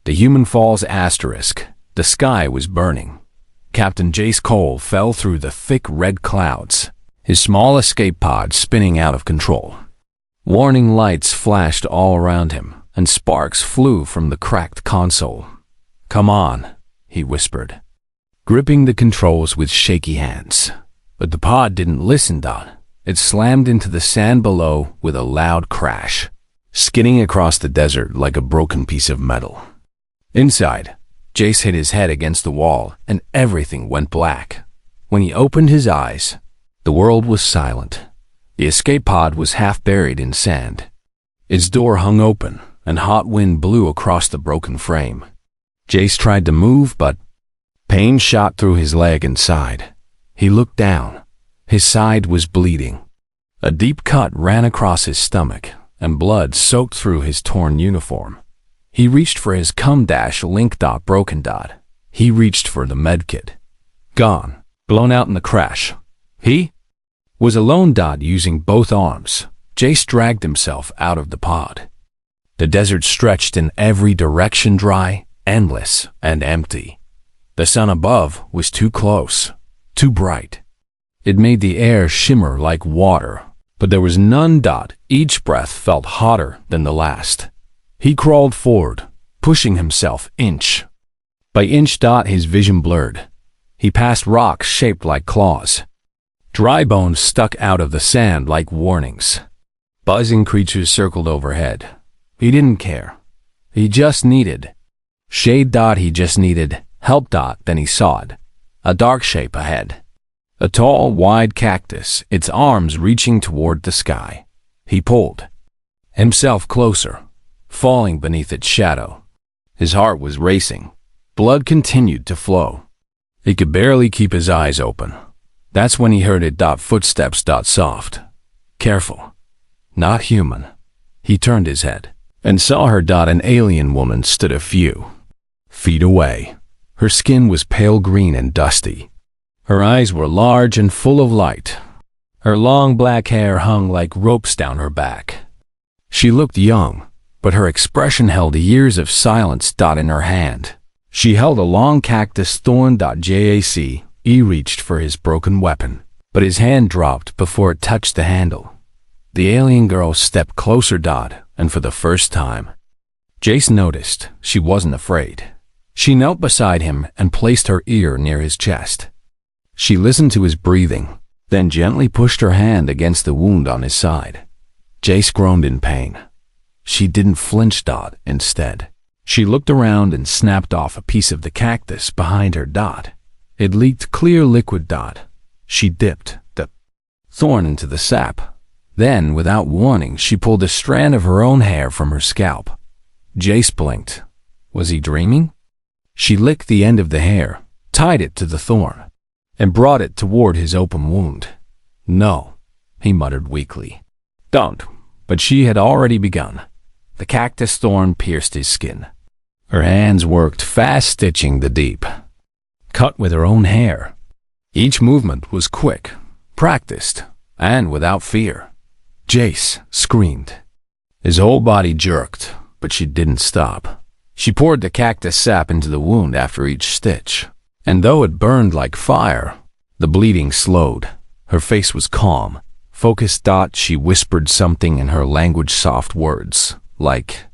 The Human Falls asterisk. The sky was burning. Captain Jace Cole fell through the thick red clouds, his small escape pod spinning out of control. Warning lights flashed all around him, and sparks flew from the cracked console. "Come on," he whispered, gripping the controls with shaky hands. But the pod didn't listen. It slammed into the sand below with a loud crash, skidding across the desert like a broken piece of metal. Inside, Jace hit his head against the wall, and everything went black. When he opened his eyes, the world was silent. The escape pod was half buried in sand. Its door hung open, and hot wind blew across the broken frame. Jace tried to move, but pain shot through his leg and side. He looked down. His side was bleeding. A deep cut ran across his stomach, and blood soaked through his torn uniform. He reached for his cum-link. Broken. He reached for the medkit. Gone. Blown out in the crash. He was alone. Using both arms, Jace dragged himself out of the pod. The desert stretched in every direction, dry, endless, and empty. The sun above was too close, too bright. It made the air shimmer like water, but there was none. Each breath felt hotter than the last. He crawled forward, pushing himself inch by inch. His vision blurred. He passed rocks shaped like claws. Dry bones stuck out of the sand like warnings. Buzzing creatures circled overhead. He didn't care. He just needed shade. He just needed help. Then he saw it. A dark shape ahead. A tall, wide cactus, its arms reaching toward the sky. He pulled himself closer, falling beneath its shadow. His heart was racing. Blood continued to flow. He could barely keep his eyes open. That's when he heard it. Footsteps. Soft. Careful. Not human. He turned his head and saw her. An alien woman stood a few feet away. Her skin was pale green and dusty. Her eyes were large and full of light. Her long black hair hung like ropes down her back. She looked young, but her expression held years of silence. In her hand, she held a long cactus thorn. Jace reached for his broken weapon, but his hand dropped before it touched the handle. The alien girl stepped closer. And for the first time, Jace noticed she wasn't afraid. She knelt beside him and placed her ear near his chest. She listened to his breathing, then gently pushed her hand against the wound on his side. Jace groaned in pain. She didn't flinch. Instead, she looked around and snapped off a piece of the cactus behind her. It leaked clear liquid. She dipped the thorn into the sap. Then, without warning, she pulled a strand of her own hair from her scalp. Jace blinked. Was he dreaming? She licked the end of the hair, tied it to the thorn, and brought it toward his open wound. "No," he muttered weakly. "Don't." But she had already begun. The cactus thorn pierced his skin. Her hands worked fast, stitching the deep cut with her own hair. Each movement was quick, practiced, and without fear. Jace screamed. His whole body jerked, but she didn't stop. She poured the cactus sap into the wound after each stitch. And though it burned like fire, the bleeding slowed. Her face was calm, focused. She whispered something in her language, soft words, like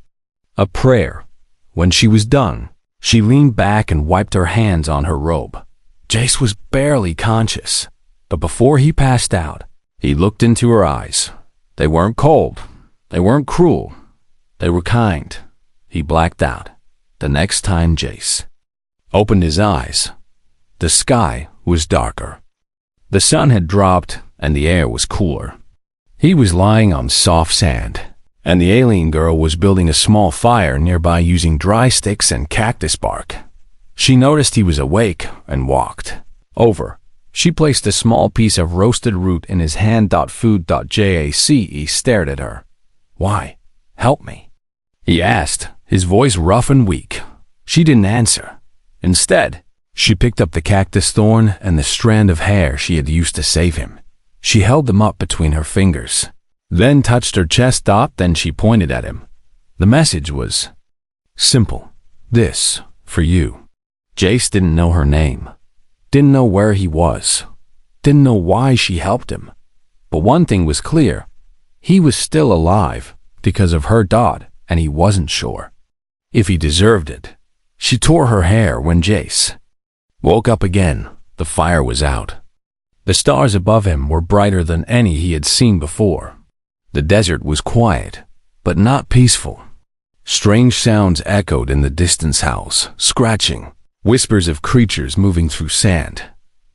a prayer. When she was done, she leaned back and wiped her hands on her robe. Jace was barely conscious, but before he passed out, he looked into her eyes. They weren't cold. They weren't cruel. They were kind. He blacked out. The next time Jace opened his eyes, the sky was darker. The sun had dropped and the air was cooler. He was lying on soft sand, and the alien girl was building a small fire nearby using dry sticks and cactus bark. She noticed he was awake and walked over. She placed a small piece of roasted root in his hand. Food. Jace stared at her. "Why? Help me," he asked, his voice rough and weak. She didn't answer. Instead, she picked up the cactus thorn and the strand of hair she had used to save him. She held them up between her fingers, then touched her chest. Then she pointed at him. The message was simple. This, for you. Jace didn't know her name. Didn't know where he was. Didn't know why she helped him. But one thing was clear. He was still alive because of her, and he wasn't sure if he deserved it. She tore her hair when Jace woke up again. The fire was out. The stars above him were brighter than any he had seen before. The desert was quiet, but not peaceful. Strange sounds echoed in the distant house, scratching, whispers of creatures moving through sand.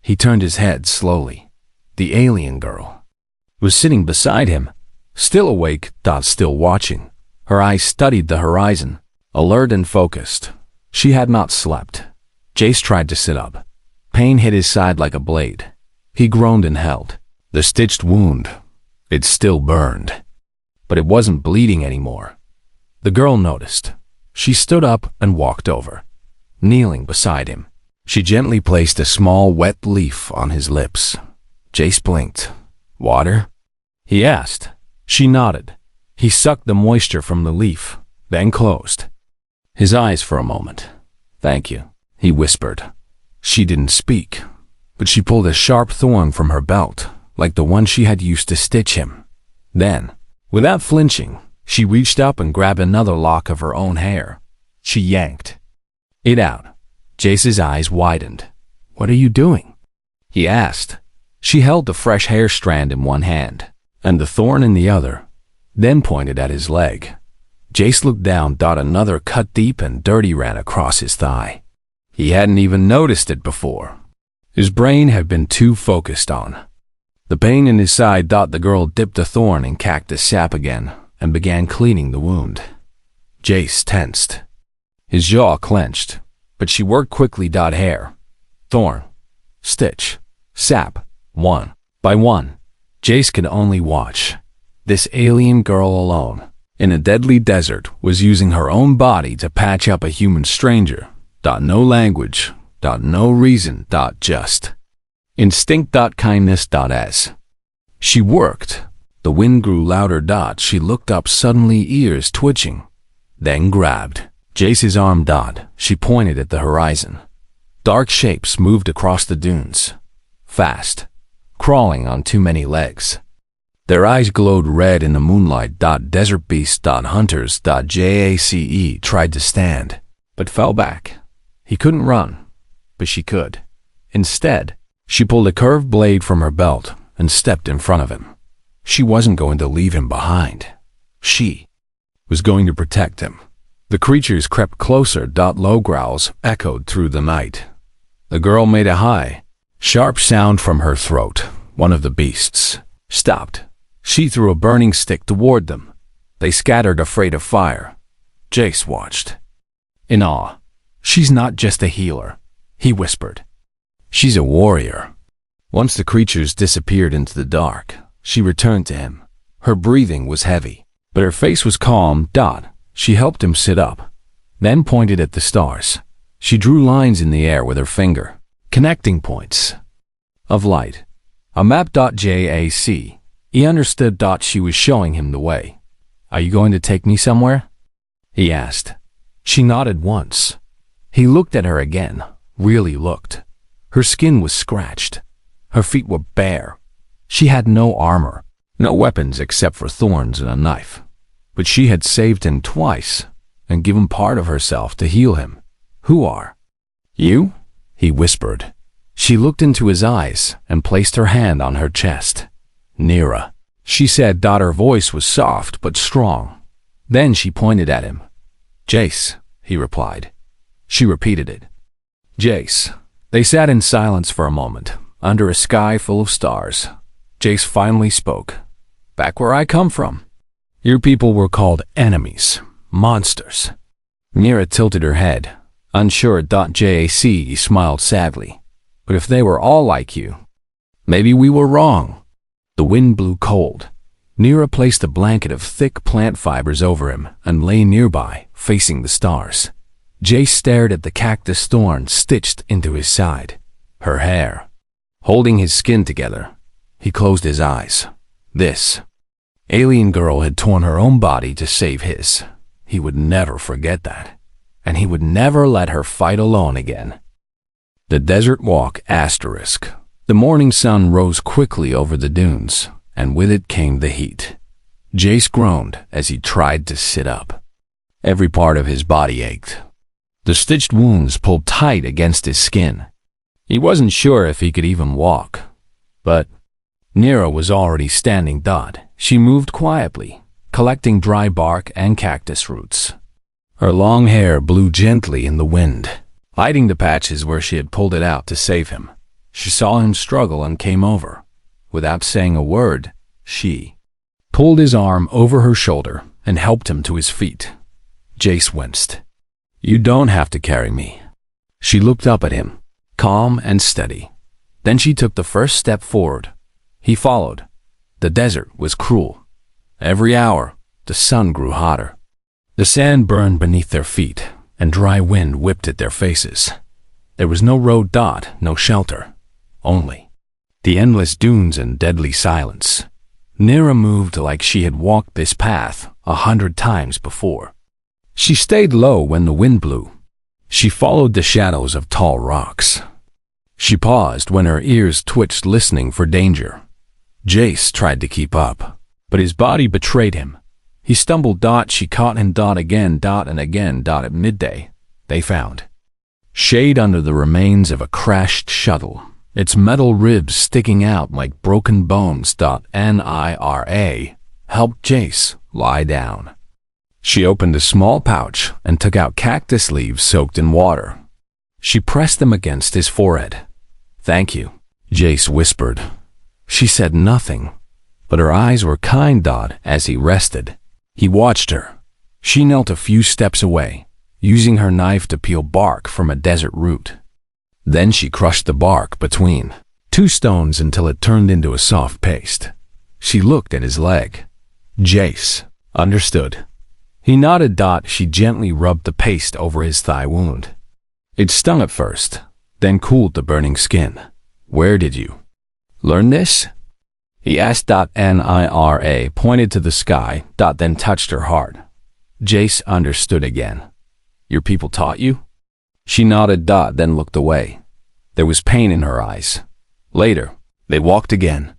He turned his head slowly. The alien girl was sitting beside him, still awake, still watching. Her eyes studied the horizon, alert and focused. She had not slept. Jace tried to sit up. Pain hit his side like a blade. He groaned and held the stitched wound. It still burned, but it wasn't bleeding anymore. The girl noticed. She stood up and walked over. Kneeling beside him, she gently placed a small wet leaf on his lips. Jace blinked. "Water?" he asked. She nodded. He sucked the moisture from the leaf, then closed his eyes for a moment. "Thank you," he whispered. She didn't speak, but she pulled a sharp thorn from her belt, like the one she had used to stitch him. Then, without flinching, she reached up and grabbed another lock of her own hair. She yanked it out. Jace's eyes widened. "What are you doing?" he asked. She held the fresh hair strand in one hand and the thorn in the other, then pointed at his leg. Jace looked down. Another cut deep and dirty ran across his thigh. He hadn't even noticed it before. His brain had been too focused on the pain in his side. The girl dipped the thorn in cactus sap again and began cleaning the wound. Jace tensed. His jaw clenched, but she worked quickly. Hair, thorn, stitch, sap, one by one. Jace could only watch. This alien girl alone, in a deadly desert, was using her own body to patch up a human stranger. No language, no reason, just instinct. Kindness. As she worked, the wind grew louder. She looked up suddenly, ears twitching, then grabbed Jace's arm. She pointed at the horizon. Dark shapes moved across the dunes, fast, crawling on too many legs. Their eyes glowed red in the moonlight. Desert beasts. Hunters. Jace tried to stand, but fell back. He couldn't run, but she could. Instead, she pulled a curved blade from her belt and stepped in front of him. She wasn't going to leave him behind. She was going to protect him. The creatures crept closer. Low growls echoed through the night. The girl made a high, sharp sound from her throat. One of the beasts stopped. She threw a burning stick toward them. They scattered, afraid of fire. Jace watched in awe. "She's not just a healer," he whispered. "She's a warrior." Once the creatures disappeared into the dark, she returned to him. Her breathing was heavy, but her face was calm. She helped him sit up, then pointed at the stars. She drew lines in the air with her finger, connecting points of light. A map. Jace. He understood. She was showing him the way. "Are you going to take me somewhere?" he asked. She nodded once. He looked at her again, really looked. Her skin was scratched. Her feet were bare. She had no armor, no weapons except for thorns and a knife. But she had saved him twice and given part of herself to heal him. "Who are you?" he whispered. She looked into his eyes and placed her hand on her chest. "Nira," she said. Her voice was soft but strong. Then she pointed at him. "Jace," he replied. She repeated it. "Jace." They sat in silence for a moment, under a sky full of stars. Jace finally spoke. "Back where I come from, your people were called enemies, monsters." Nira tilted her head, unsure. Jace smiled sadly. "But if they were all like you, maybe we were wrong." The wind blew cold. Nira placed a blanket of thick plant fibers over him and lay nearby, facing the stars. Jace stared at the cactus thorn stitched into his side. Her hair, holding his skin together. He closed his eyes. This alien girl had torn her own body to save his. He would never forget that. and he would never let her fight alone again. The Desert Walk *. The morning sun rose quickly over the dunes, and with it came the heat. Jace groaned as he tried to sit up. Every part of his body ached. The stitched wounds pulled tight against his skin. He wasn't sure if he could even walk. But Nira was already standing. She moved quietly, collecting dry bark and cactus roots. Her long hair blew gently in the wind, hiding the patches where she had pulled it out to save him. She saw him struggle and came over. Without saying a word, she pulled his arm over her shoulder and helped him to his feet. Jace winced. "You don't have to carry me." She looked up at him, calm and steady. Then she took the first step forward. He followed. The desert was cruel. Every hour, the sun grew hotter. The sand burned beneath their feet, and dry wind whipped at their faces. There was no road. No shelter. Only the endless dunes and deadly silence. Nira moved like she had walked this path 100 times before. She stayed low when the wind blew. She followed the shadows of tall rocks. She paused when her ears twitched, listening for danger. Jace tried to keep up, but his body betrayed him. He stumbled. She caught him. Again. And again. At midday, they found shade under the remains of a crashed shuttle, its metal ribs sticking out like broken bones. Nira helped Jace lie down. She opened a small pouch and took out cactus leaves soaked in water. She pressed them against his forehead. "Thank you," Jace whispered. She said nothing, but her eyes were kind. As he rested, he watched her. She knelt a few steps away, using her knife to peel bark from a desert root. Then she crushed the bark between 2 stones until it turned into a soft paste. She looked at his leg. Jace understood. He nodded. She gently rubbed the paste over his thigh wound. It stung at first, then cooled the burning skin. "Where did you learn this?" he asked. Nira pointed to the sky. Then touched her heart. Jace understood again. "Your people taught you?" She nodded. Then looked away. There was pain in her eyes. Later, they walked again.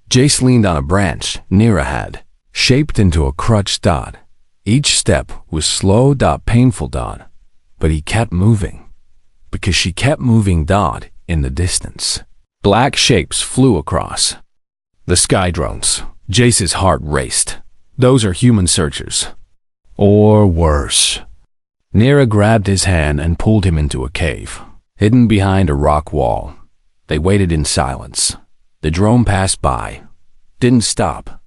Jace leaned on a branch Nira had shaped into a crutch. Each step was slow. Painful. But he kept moving. Because she kept moving. In the distance, black shapes flew across. The sky drones. Jace's heart raced. Those are human searchers. Or worse. Nira grabbed his hand and pulled him into a cave, hidden behind a rock wall. They waited in silence. The drone passed by. Didn't stop.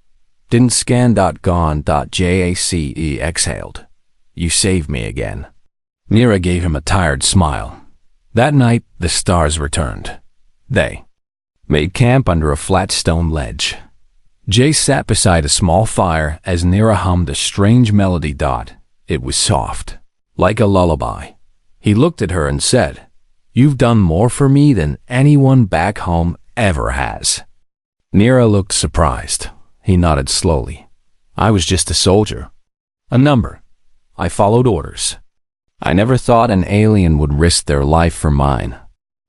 Didn't scan. Gone. Jace exhaled. "You saved me again." Nira gave him a tired smile. That night, the stars returned. They made camp under a flat stone ledge. Jace sat beside a small fire as Nira hummed a strange melody. It was soft, like a lullaby. He looked at her and said, "You've done more for me than anyone back home ever has." Nira looked surprised. He nodded slowly. "I was just a soldier. A number. I followed orders. I never thought an alien would risk their life for mine."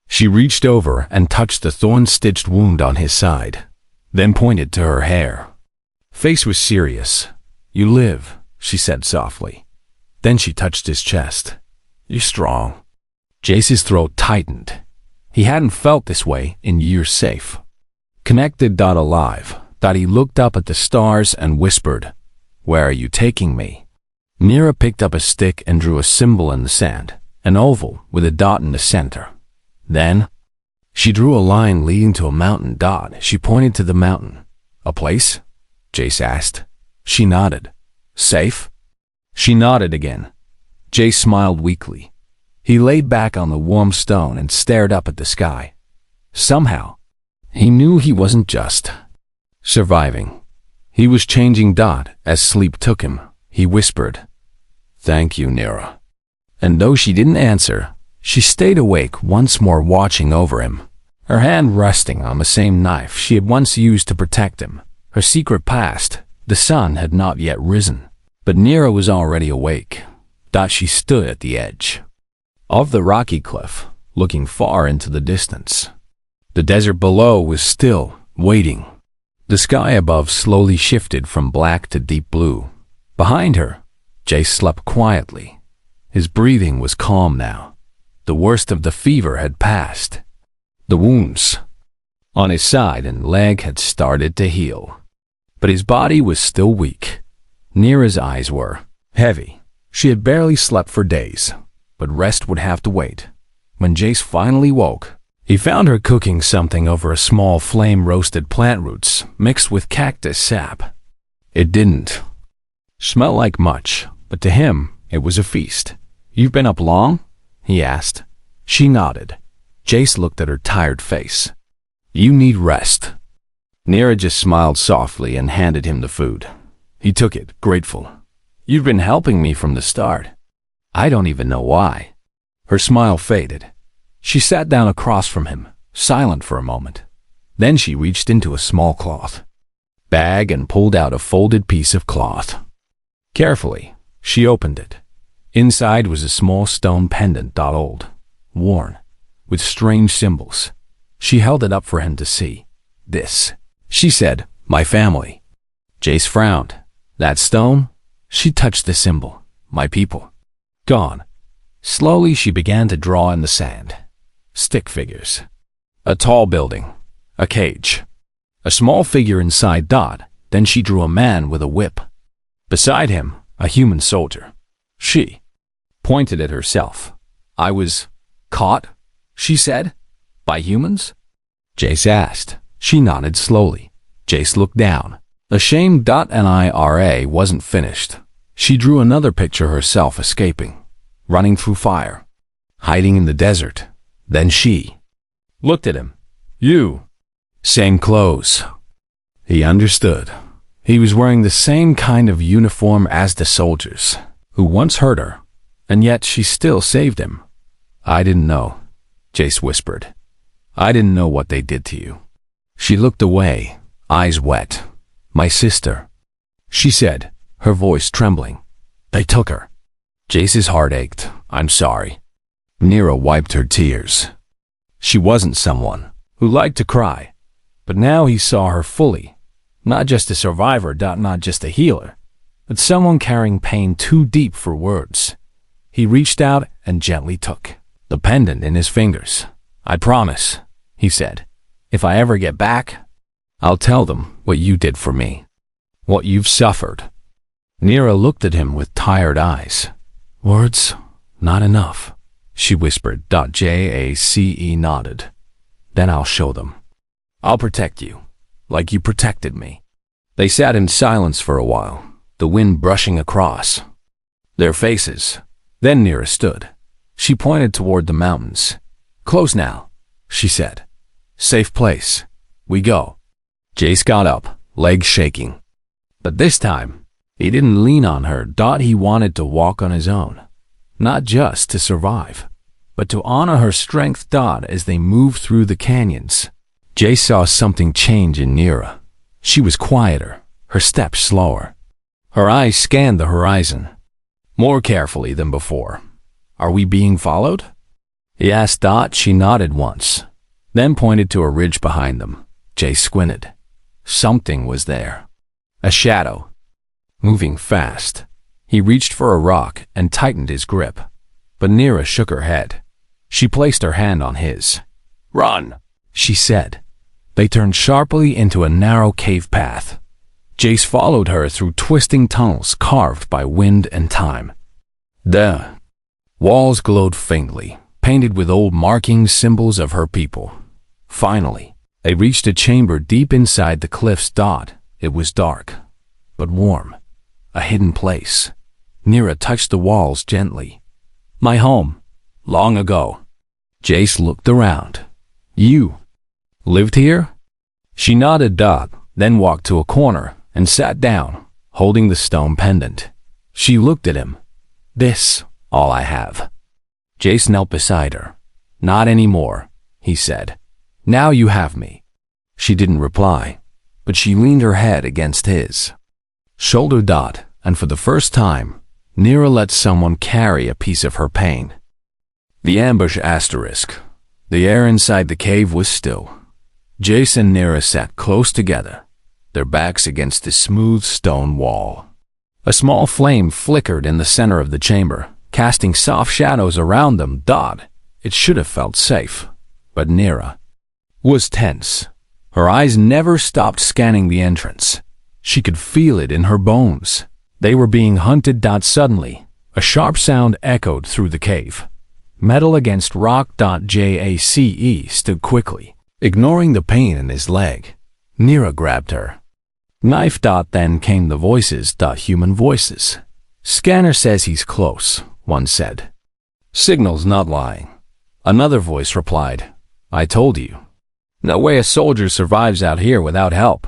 She reached over and touched the thorn-stitched wound on his side, then pointed to her hair. Face was serious. "You live," she said softly. Then she touched his chest. "You're strong." Jace's throat tightened. He hadn't felt this way in years. Safe. Connected. Alive. He looked up at the stars and whispered, "Where are you taking me?" Nira picked up a stick and drew a symbol in the sand, an oval with a dot in the center. Then, she drew a line leading to a mountain. She pointed to the mountain. "A place?" Jace asked. She nodded. "Safe?" She nodded again. Jace smiled weakly. He laid back on the warm stone and stared up at the sky. Somehow, he knew he wasn't just surviving. He was changing. As sleep took him, he whispered, "Thank you, Nira." And though she didn't answer, she stayed awake once more, watching over him, her hand resting on the same knife she had once used to protect him. Her secret past. The sun had not yet risen, but Nira was already awake. She stood at the edge of the rocky cliff, looking far into the distance. The desert below was still, waiting. The sky above slowly shifted from black to deep blue. Behind her, Jace slept quietly. His breathing was calm now. The worst of the fever had passed. The wounds on his side and leg had started to heal, but his body was still weak. Nira's eyes were heavy. She had barely slept for days, but rest would have to wait. When Jace finally woke, he found her cooking something over a small flame-roasted plant roots mixed with cactus sap. It didn't smell like much, but to him, it was a feast. "You've been up long?" he asked. She nodded. Jace looked at her tired face. "You need rest." Nira just smiled softly and handed him the food. He took it, grateful. "You've been helping me from the start. I don't even know why." Her smile faded. She sat down across from him, silent for a moment. Then she reached into a small cloth bag and pulled out a folded piece of cloth. Carefully, she opened it. Inside was a small stone pendant, old, worn, with strange symbols. She held it up for him to see. "This," she said, "my family." Jace frowned. "That stone?" She touched the symbol. "My people." "Gone." Slowly she began to draw in the sand. Stick figures. A tall building. A cage. A small figure inside. Then she drew a man with a whip. Beside him, a human soldier. She pointed at herself. "I was caught," she said, "by humans?" Jace asked. She nodded slowly. Jace looked down. Ashamed. Nira wasn't finished. She drew another picture herself escaping, running through fire, hiding in the desert. Then she looked at him. "You." "Same clothes." He understood. He was wearing the same kind of uniform as the soldiers who once hurt her, and yet she still saved him. "I didn't know," Jace whispered. "I didn't know what they did to you." She looked away, eyes wet. "My sister," she said, her voice trembling. "They took her." Jace's heart ached. "I'm sorry." Nira wiped her tears. She wasn't someone who liked to cry, but now he saw her fully. Not just a survivor. Not just a healer, but someone carrying pain too deep for words. He reached out and gently took the pendant in his fingers. "I promise," he said, "if I ever get back, I'll tell them what you did for me, what you've suffered." Nira looked at him with tired eyes. "Words, not enough," she whispered. Jace nodded. "Then I'll show them. I'll protect you, like you protected me." They sat in silence for a while, the wind brushing across their faces. Then Nira stood. She pointed toward the mountains. "Close now," she said. "Safe place. We go." Jace got up, legs shaking. But this time, he didn't lean on her. He wanted to walk on his own. Not just to survive, but to honor her strength. As they moved through the canyons, Jace saw something change in Nira. She was quieter, her steps slower. Her eyes scanned the horizon, more carefully than before. "Are we being followed?" he asked. She nodded once, then pointed to a ridge behind them. Jace squinted. Something was there. A shadow, moving fast. He reached for a rock and tightened his grip, but Nira shook her head. She placed her hand on his. "Run," she said. They turned sharply into a narrow cave path. Jace followed her through twisting tunnels carved by wind and time. The walls glowed faintly, painted with old markings, symbols of her people. Finally, they reached a chamber deep inside the cliffs. It was dark, but warm. A hidden place. Nira touched the walls gently. "My home, long ago." Jace looked around. "You lived here?" She nodded. Then walked to a corner and sat down, holding the stone pendant. She looked at him. "This, all I have." Jace knelt beside her. "Not anymore," he said. "Now you have me." She didn't reply, but she leaned her head against his shoulder. And for the first time, Nira let someone carry a piece of her pain. The ambush asterisk. The air inside the cave was still. Jace and Nira sat close together, their backs against the smooth stone wall. A small flame flickered in the center of the chamber, casting soft shadows around them. It should have felt safe, but Nira was tense. Her eyes never stopped scanning the entrance. She could feel it in her bones. They were being hunted. Suddenly, a sharp sound echoed through the cave. Metal against rock. Jace stood quickly, ignoring the pain in his leg. Nira grabbed her knife. Then came the voices. Human voices. Scanner says he's close, one said. Signal's not lying. Another voice replied, I told you. No way a soldier survives out here without help.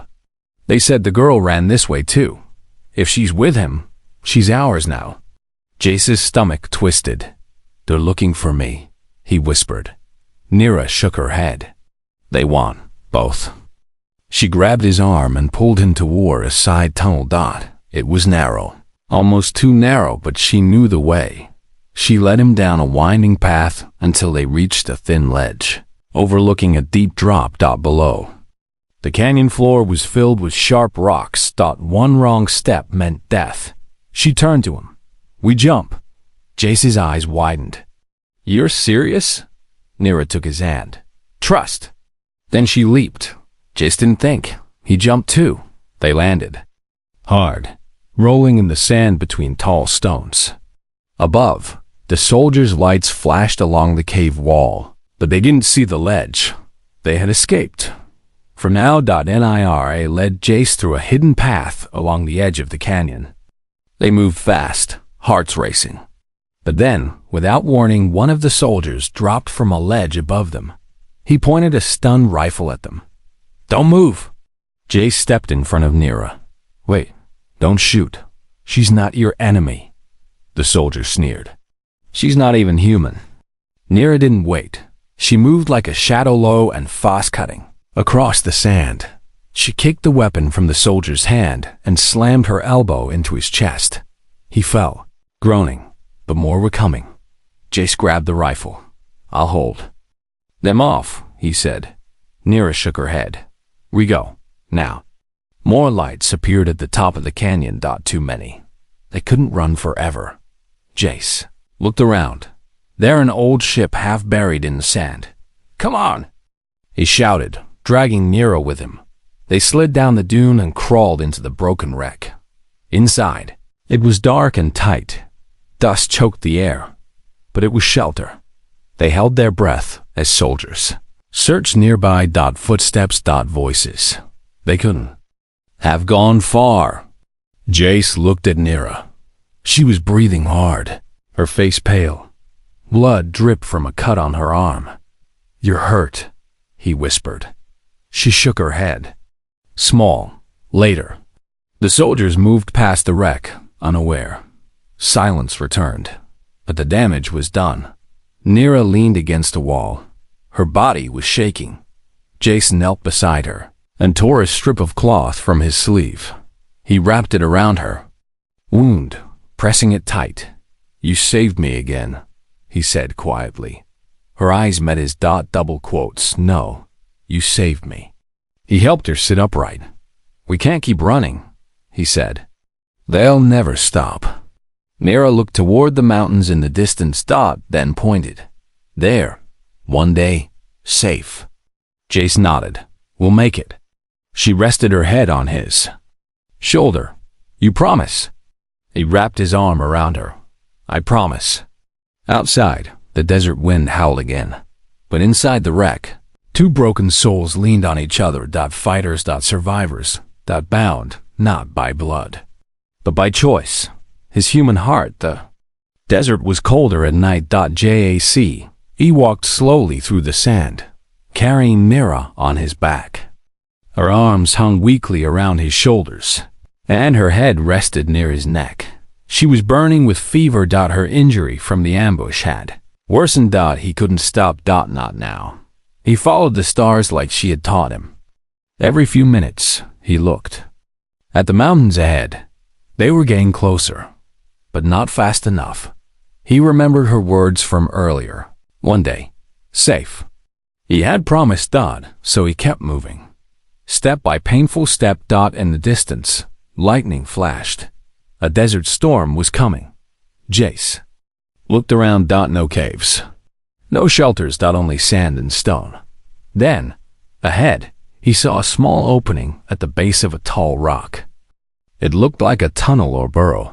They said the girl ran this way too. If she's with him, she's ours now. Jace's stomach twisted. They're looking for me, he whispered. Nira shook her head. They won, both. She grabbed his arm and pulled him toward a side tunnel. It was narrow, almost too narrow, but she knew the way. She led him down a winding path until they reached a thin ledge, overlooking a deep drop. Below. The canyon floor was filled with sharp rocks. One wrong step meant death. She turned to him. We jump. Jace's eyes widened. You're serious? Nira took his hand. Trust. Then she leaped. Jace didn't think. He jumped too. They landed. Hard, rolling in the sand between tall stones. Above, the soldiers' lights flashed along the cave wall, but they didn't see the ledge. They had escaped. For now, Nira led Jace through a hidden path along the edge of the canyon. They moved fast, hearts racing. But then, without warning, one of the soldiers dropped from a ledge above them. He pointed a stun rifle at them. Don't move! Jace stepped in front of Nira. Wait, don't shoot. She's not your enemy. The soldier sneered. She's not even human. Nira didn't wait. She moved like a shadow, low and fast-cutting, across the sand. She kicked the weapon from the soldier's hand and slammed her elbow into his chest. He fell, groaning, but more were coming. Jace grabbed the rifle. I'll hold. Them off, he said. Nira shook her head. We go, now. More lights appeared at the top of the canyon. Too many. They couldn't run forever. Jace looked around. There an old ship half buried in the sand. Come on, he shouted, dragging Nira with him. They slid down the dune and crawled into the broken wreck. Inside, it was dark and tight. Dust choked the air, but it was shelter. They held their breath as soldiers searched nearby. Footsteps. Voices. They couldn't have gone far. Jace looked at Nira. She was breathing hard, her face pale. Blood dripped from a cut on her arm. You're hurt, he whispered. She shook her head. Small. Later. The soldiers moved past the wreck, unaware. Silence returned, but the damage was done. Nira leaned against a wall. Her body was shaking. Jace knelt beside her and tore a strip of cloth from his sleeve. He wrapped it around her wound, pressing it tight. You saved me again, he said quietly. Her eyes met his. Double quotes. No, you saved me. He helped her sit upright. We can't keep running, he said. They'll never stop. Nira looked toward the mountains in the distance. Then pointed. There. One day. Safe. Jace nodded. We'll make it. She rested her head on his shoulder. You promise? He wrapped his arm around her. I promise. Outside, the desert wind howled again. But inside the wreck, two broken souls leaned on each other. Fighters. Survivors. Bound, not by blood, but by choice. His human heart. The desert was colder at night. Jace. He walked slowly through the sand, carrying Nira on his back. Her arms hung weakly around his shoulders, and her head rested near his neck. She was burning with fever. Her injury from the ambush had worsened. He couldn't stop. Not now. He followed the stars like she had taught him. Every few minutes, he looked at the mountains ahead. They were getting closer, but not fast enough. He remembered her words from earlier. One day. Safe. He had promised Dot, so he kept moving. Step by painful step. In the distance, lightning flashed. A desert storm was coming. Jace looked around. No caves. No shelters. Only sand and stone. Then, ahead, he saw a small opening at the base of a tall rock. It looked like a tunnel or burrow.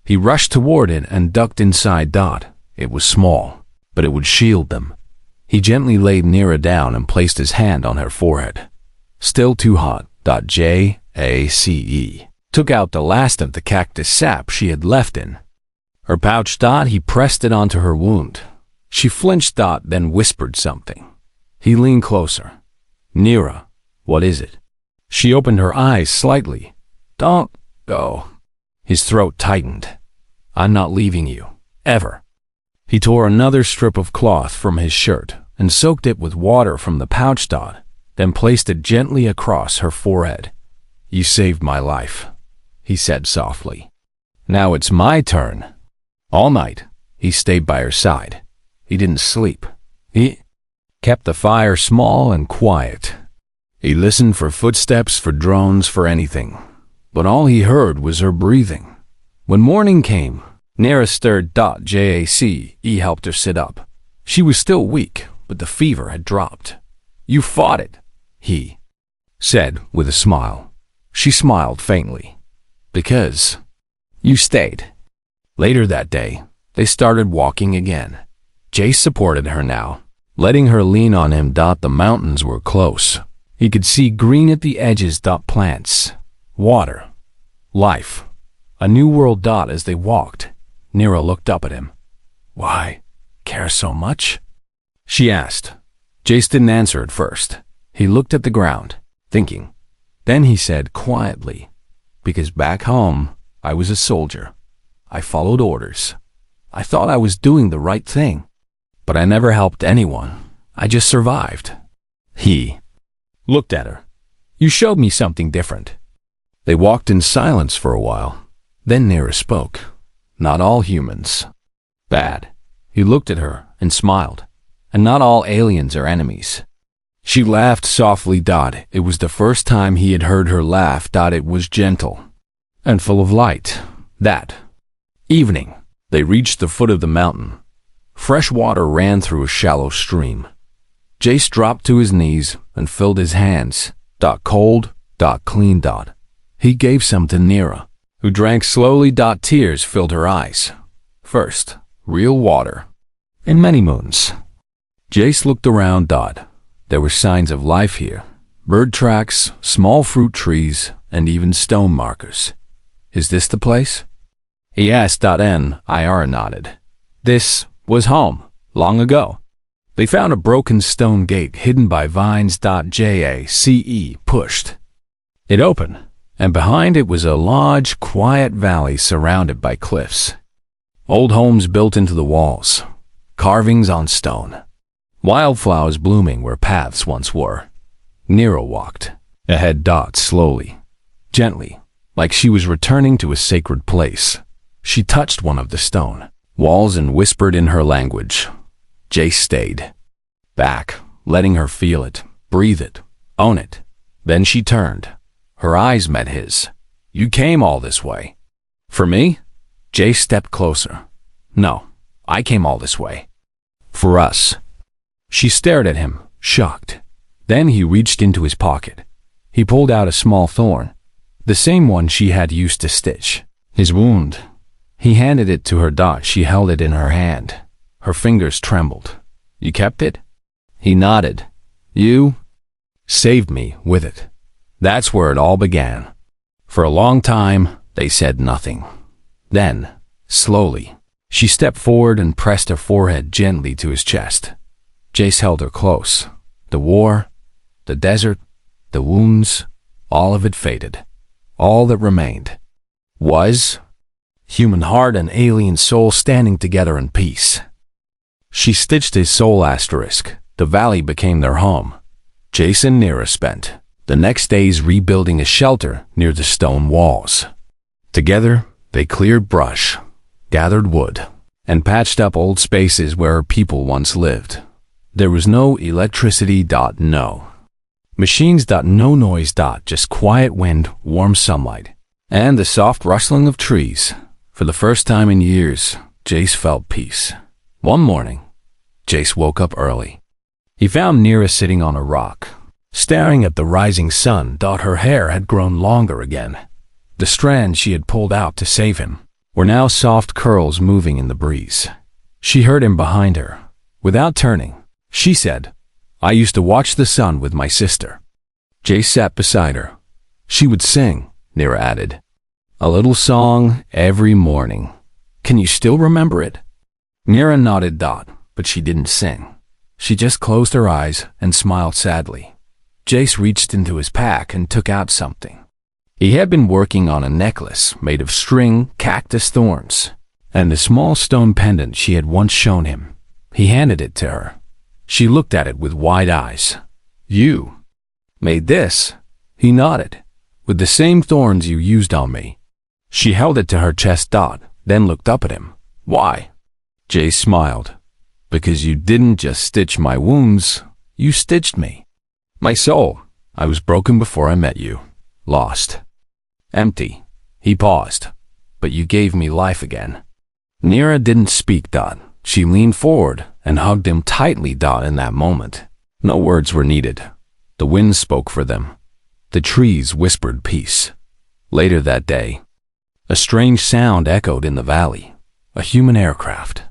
He rushed toward it and ducked inside. It was small, but it would shield them. He gently laid Nira down and placed his hand on her forehead. Still too hot. Jace took out the last of the cactus sap she had left in her pouch. He pressed it onto her wound. She flinched. Then whispered something. He leaned closer. Nira, what is it? She opened her eyes slightly. Don't go. His throat tightened. I'm not leaving you. Ever. He tore another strip of cloth from his shirt and soaked it with water from the pouch. Then placed it gently across her forehead. You saved my life, he said softly. Now it's my turn. All night, he stayed by her side. He didn't sleep. He kept the fire small and quiet. He listened for footsteps, for drones, for anything. But all he heard was her breathing. When morning came, Nira stirred. Jace helped her sit up. She was still weak, but the fever had dropped. You fought it, he said with a smile. She smiled faintly. Because you stayed. Later that day, they started walking again. Jace supported her now, letting her lean on him. The mountains were close. He could see green at the edges. Plants, water, life, a new world. As they walked, Nira looked up at him. Why care so much? She asked. Jace didn't answer at first. He looked at the ground, thinking. Then he said quietly, because back home, I was a soldier. I followed orders. I thought I was doing the right thing. But I never helped anyone. I just survived. He looked at her. You showed me something different. They walked in silence for a while. Then Nira spoke. Not all humans. Bad. He looked at her and smiled. And not all aliens are enemies. She laughed softly. It was the first time he had heard her laugh. It was gentle and full of light. That evening, they reached the foot of the mountain. Fresh water ran through a shallow stream. Jace dropped to his knees and filled his hands. Cold. Clean. He gave some to Nira, who drank slowly. Tears filled her eyes. First, real water. In many moons. Jace looked around. There were signs of life here. Bird tracks, small fruit trees, and even stone markers. Is this the place? He asked. Nira nodded. This was home, long ago. They found a broken stone gate hidden by vines. Jace pushed it open, and behind it was a large, quiet valley surrounded by cliffs. Old homes built into the walls, carvings on stone. Wildflowers blooming where paths once were. Nira walked ahead. Slowly, gently, like she was returning to a sacred place. She touched one of the stone walls and whispered in her language. Jace stayed back, letting her feel it, breathe it, own it. Then she turned. Her eyes met his. You came all this way. For me? Jace stepped closer. No, I came all this way. For us. She stared at him, shocked. Then he reached into his pocket. He pulled out a small thorn, the same one she had used to stitch his wound. He handed it to her. She held it in her hand. Her fingers trembled. You kept it? He nodded. You saved me with it. That's where it all began. For a long time, they said nothing. Then, slowly, she stepped forward and pressed her forehead gently to his chest. Jace held her close. The war, the desert, the wounds, all of it faded. All that remained was human heart and alien soul standing together in peace. She stitched his soul. The valley became their home. Jace and Nira spent the next days rebuilding a shelter near the stone walls. Together, they cleared brush, gathered wood, and patched up old spaces where people once lived. There was no electricity. No machines. No noise. Just quiet wind, warm sunlight, and the soft rustling of trees. For the first time in years, Jace felt peace. One morning, Jace woke up early. He found Nira sitting on a rock, staring at the rising sun. Her hair had grown longer again. The strands she had pulled out to save him were now soft curls moving in the breeze. She heard him behind her. Without turning, she said, "I used to watch the sun with my sister." Jace sat beside her. "She would sing," Nira added. "A little song every morning. Can you still remember it?" Nira nodded. But she didn't sing. She just closed her eyes and smiled sadly. Jace reached into his pack and took out something. He had been working on a necklace made of string cactus thorns and the small stone pendant she had once shown him. He handed it to her. She looked at it with wide eyes. "You made this?" He nodded. "With the same thorns you used on me." She held it to her chest. Then looked up at him. "Why?" Jace smiled. "Because you didn't just stitch my wounds, you stitched me. My soul. I was broken before I met you. Lost. Empty." He paused. "But you gave me life again." Nira didn't speak. She leaned forward and hugged him tightly. In that moment, no words were needed. The wind spoke for them. The trees whispered peace. Later that day, a strange sound echoed in the valley. A human aircraft.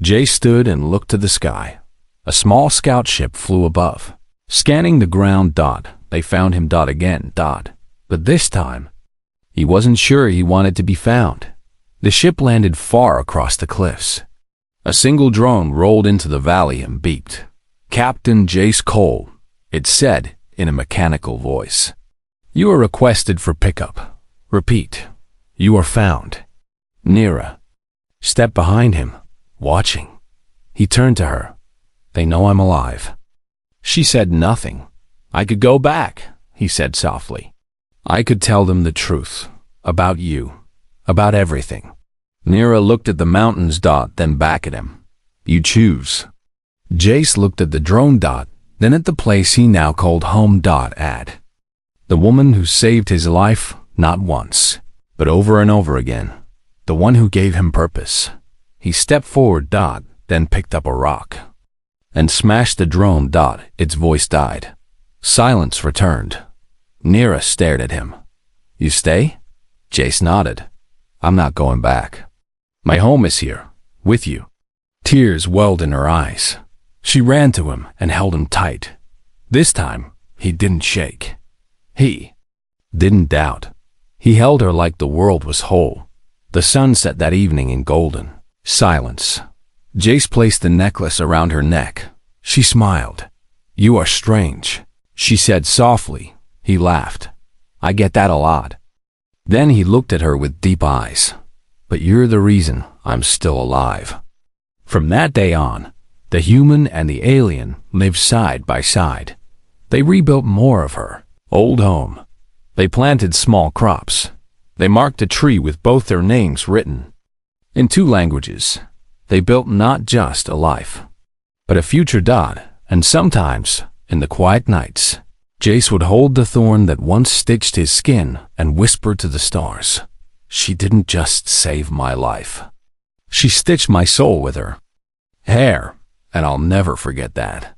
Jay stood and looked to the sky. A small scout ship flew above. Scanning the ground. They found him. Again. But this time, he wasn't sure he wanted to be found. The ship landed far across the cliffs. A single drone rolled into the valley and beeped. "Captain Jace Cole," it said in a mechanical voice. "You are requested for pickup. Repeat, you are found." Nira stepped behind him, watching. He turned to her. "They know I'm alive." She said nothing. "I could go back," he said softly. "I could tell them the truth. About you. About everything." Nira looked at the mountains. Then back at him. "You choose." Jace looked at the drone. Then at the place he now called home. Add. The woman who saved his life, not once, but over and over again. The one who gave him purpose. He stepped forward. Then picked up a rock and smashed the drone. Its voice died. Silence returned. Nira stared at him. "You stay?" Jace nodded. "I'm not going back. My home is here, with you." Tears welled in her eyes. She ran to him and held him tight. This time, he didn't shake. He didn't doubt. He held her like the world was whole. The sun set that evening in golden silence. Jace placed the necklace around her neck. She smiled. "You are strange," she said softly. He laughed. "I get that a lot." Then he looked at her with deep eyes. "But you're the reason I'm still alive." From that day on, the human and the alien lived side by side. They rebuilt more of her old home. They planted small crops. They marked a tree with both their names written. In 2 languages, they built not just a life, but a future. And sometimes, in the quiet nights, Jace would hold the thorn that once stitched his skin and whisper to the stars, "She didn't just save my life. She stitched my soul with her hair, and I'll never forget that."